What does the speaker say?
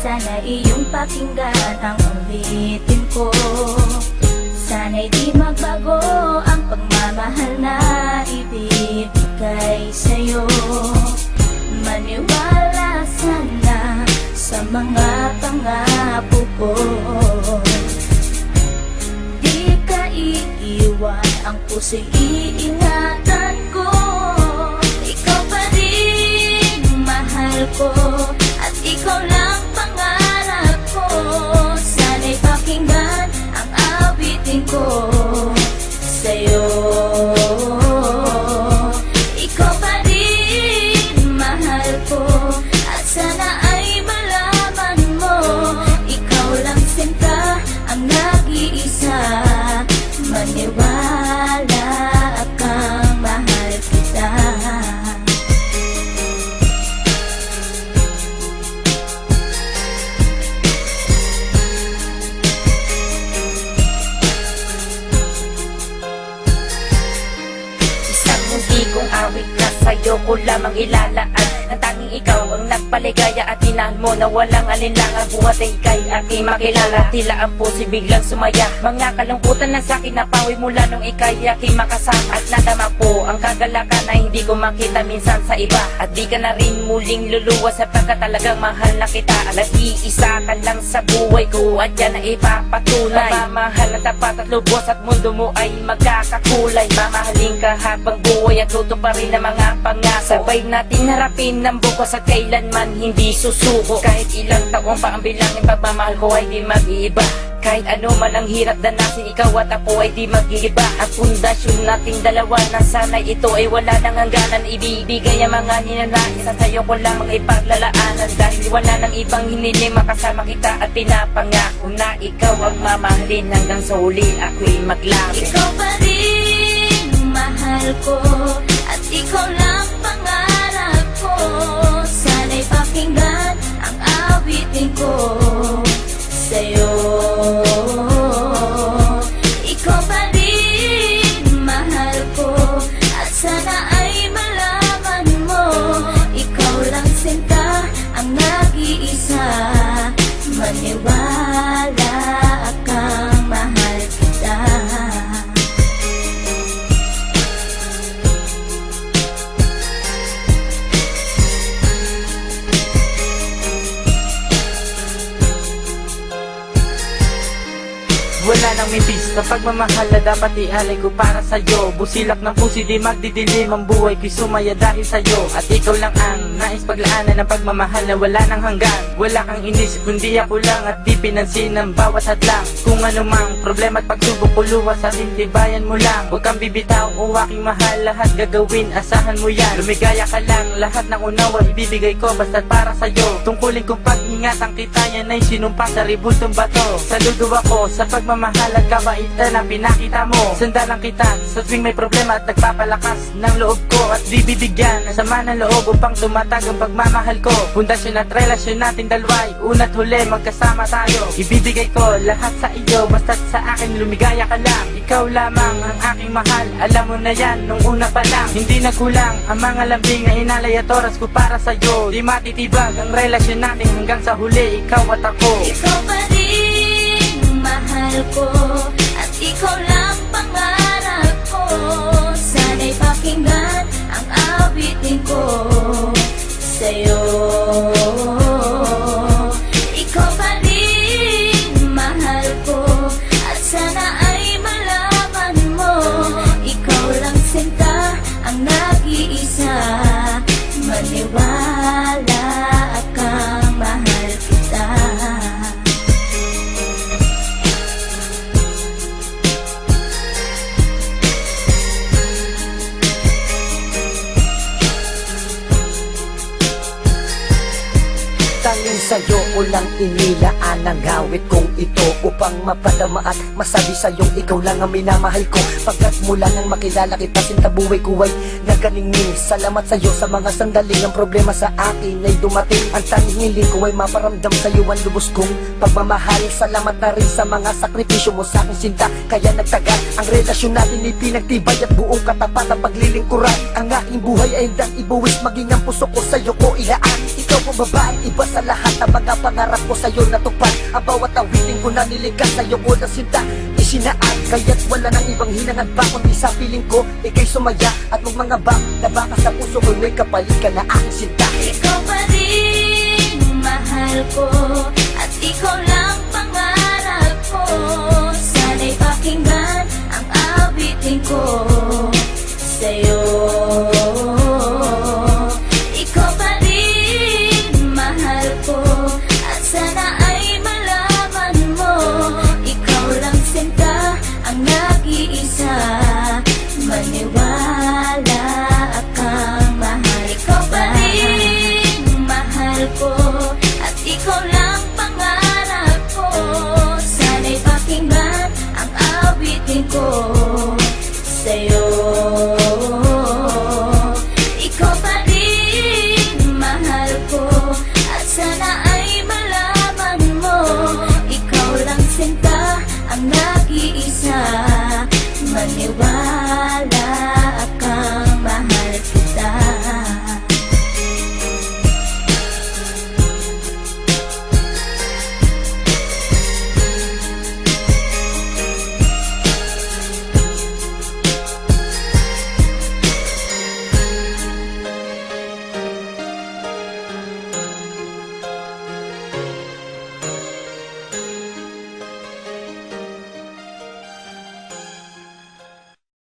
Sana iyong pakinggan ang ulitin ko. Sana'y di magbago ang pagmamahal na ibibigay sa'yo. Maniwala sana sa mga pangako ko. Di ka iiwan, ang puso'y iingatan ko. Ikaw pa rin mahal ko, at ikaw lang pangarap ko. Sana'y pakinggan ang awitin ko sa'yo. Ikaw pa rin mahal ko, at sana ay malaman mo, ikaw lang sinta ang nag-iisa. Maniwala kang mahal kita. Isang hindi kong awit na sa'yo ko lamang ilalaan. Ang tanging ikaw ang nagpaligaya at tinahan mo na walang alinlangan. Buhat ay ika'y aking makilala. Tila ang puso'y biglang sumaya. Mga kalungkutan na sa'kin napawi mula nung ika'y aking makasama. At nadama po ang kagalakan na hindi ko makita minsan sa iba. At di ka na rin muling luluwas sapagkat talagang mahal na kita. Nag-iisa ka lang sa buhay ko at yan ay ipapatunay. Mamahal na tapat at lubos at mundo mo ay magkakakulay. Mamahalin ka habang buhay at tutuparin ang mga pangako. Sabay natin harapin ng bukas at kailanman hindi susuko. Kahit ilang taong pa ang bilangin, pagmamahal ko ay di mag-iiba. Kahit ano man ang hirap danasin, ikaw at ako ay di mag-iiba. Ang pundasyon nating dalawa na sana'y ito ay wala nang hangganan. Ibibigay ang mga ninanais at sa'yo ko lamang ipaglalaanan. Dahil wala nang ibang hiniling, makasama kita at pinapangako na ikaw ang mamahalin hanggang sa huli ako'y maglapit. Ikaw pa rin mahal ko, at ikaw lang pangarap ko. Sana'y pakinggan ang awitin ko sa'yo. Ikaw pa rin mahal ko, at sana ay malaman mo, ikaw lang sinta ang nag-iisa. Maniwala kang mahal kita. Wala nang mibis na pagmamahal na dapat ialay ko para sa'yo. Busilak ng pusi di magdidilim ang buhay ko'y sumaya dahil sa'yo. At ikaw lang ang nais paglaanan ng pagmamahal na wala nang hanggan. Wala kang inisip kundi ako lang, at di pinansin ang bawat hadlang. Kung anumang problema at pagsubok ko luwas at intibayan mo lang. Huwag kang bibitaw o aking mahal, lahat gagawin asahan mo yan. Lumigaya ka lang, lahat ng unawa ibibigay ko basta't para sa'yo. Tungkulin kong pag-ingatan kita, yan ay sinumpa sa ribultong bato. Saludo ako sa pagmamahal at kabaitan na pinakita mo. Sandalang kita sa tuwing may problema at nagpapalakas ng loob ko. At di bibigyan ng sama ng loob upang tumatag ang pagmamahal ko. Pundasyon at relasyon natin dalawa'y una't huli magkasama tayo. Ibibigay ko lahat sa iyo basta't sa akin lumigaya ka lang. Ikaw lamang ang aking mahal, alam mo na yan nung una pa lang. Hindi nagkulang ang mga lambing na inalay at oras ko para sa'yo. Di matitibag ang relasyon natin hanggang sa huli, ikaw at ako. Ikaw pa rin mahal ko, at ikaw lang pangarap ko. Sana'y pakinggan ang awitin ko sa'yo. Ikaw pa rin mahal ko, at sana ay malaman mo, ikaw lang sinta ang nag-iisa. Maniwala kang mahal kita. Tanging sa'yo ko lang inilaan ang awit kong ito, upang mapadama at masabi sa'yong ikaw lang ang minamahal ko. Pagkat mula nang makilala kita, sinta buhay ko ay naganingning. Salamat sa'yo sa mga sandaling ang problema sa akin ay dumating. Ang tanging hiling ko ay maparamdam sa'yo ang lubos kong pagmamahal. Salamat na rin sa mga sakripisyo mo sa aking sinta, kaya nagtagal ang relasyon natin, ipinagtibay at buong katapat ang paglilingkuran. Ang aking buhay ay hindang ibuwis, maging ang puso ko sa'yo ko ilaan. Ikaw ikaw ang babaeng iba sa lahat ng mga pangarap ko sa'yo natupad. Ang bawat awitin ko na nilikas sa'yo ko na sinta isinaad, kaya't wala nang ibang hinangad pa kundi sa piling ko, ikay sumaya at magmangaba na baka sa puso ko may kapalit ka na aking sinta. Ikaw pa rin mahal ko, at ikaw lang pangarap ko. Sana'y pakinggan ang awitin ko, sa'yo